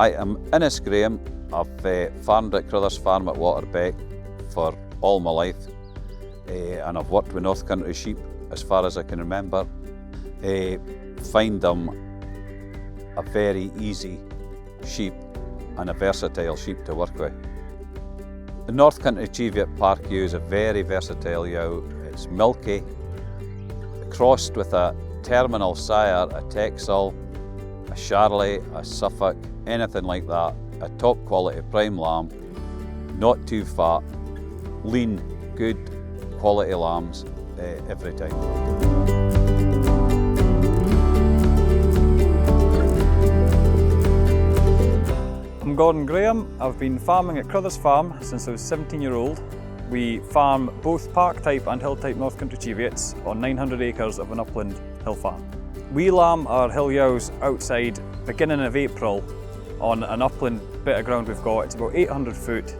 I am Innes Graham. I've farmed at Carruthers Farm at Waterbeck for all my life, and I've worked with North Country sheep as far as I can remember. Find them a very easy sheep and a versatile sheep to work with. The North Country Cheviot Park ewe is a very versatile ewe. It's milky, crossed with a terminal sire, a Texel, a Charolais, a Suffolk, anything like that. A top quality prime lamb, not too fat, lean, good quality lambs every time. I'm Gordon Graham. I've been farming at Carruthers Farm since I was 17-year-old. We farm both park type and hill type North Country Cheviots on 900 acres of an upland hill farm. We lamb our hill ewes outside beginning of April on an upland bit of ground we've got. It's about 800 foot,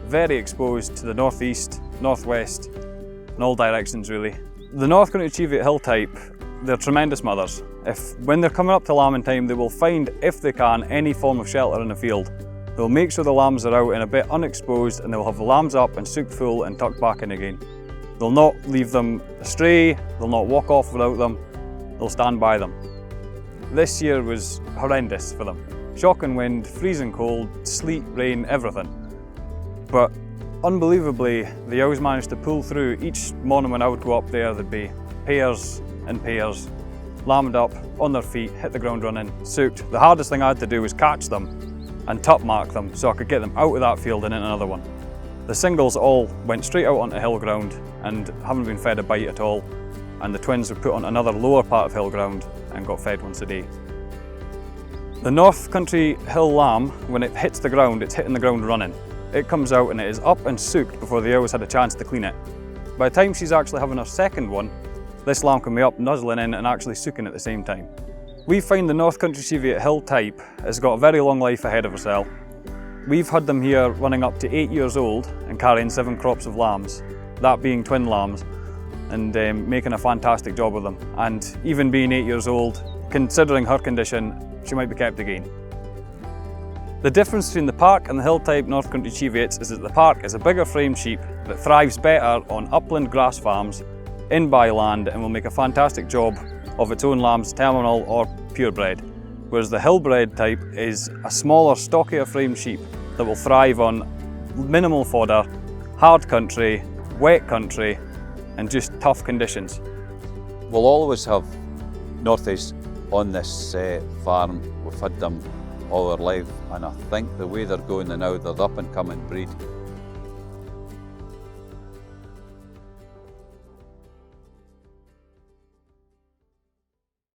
very exposed to the northeast, northwest, in all directions really. The North Country Cheviot hill type, they're tremendous mothers. When they're coming up to lambing time, they will find, if they can, any form of shelter in the field. They'll make sure the lambs are out and a bit unexposed, and they'll have the lambs up and souped full and tucked back in again. They'll not leave them astray, they'll not walk off without them, they'll stand by them. This year was horrendous for them. Shocking wind, freezing cold, sleet, rain, everything. But unbelievably, the ewes managed to pull through. Each morning when I would go up there, there'd be pairs and pairs, lambed up, on their feet, hit the ground running, soaked. The hardest thing I had to do was catch them and top mark them so I could get them out of that field and in another one. The singles all went straight out onto hill ground and haven't been fed a bite at all, and the twins were put on another lower part of hill ground and got fed once a day. The North Country hill lamb, when it hits the ground, it's hitting the ground running. It comes out and it is up and soaked before the ewes had a chance to clean it. By the time she's actually having her second one, this lamb can be up nuzzling in and actually soaking at the same time. We find the North Country Cheviot hill type has got a very long life ahead of herself. We've had them here running up to 8 years old and carrying 7 crops of lambs, that being twin lambs, and making a fantastic job of them. And even being 8 years old, considering her condition, she might be kept again. The difference between the park and the hill type North Country Cheviots is that the park is a bigger frame sheep that thrives better on upland grass farms in by land and will make a fantastic job of its own lambs, terminal or purebred, whereas the hillbred type is a smaller, stockier frame sheep that will thrive on minimal fodder, hard country, wet country, and just tough conditions. We'll always have Northies on this farm. We've had them all our life, and I think the way they're going now, they're up and coming breed.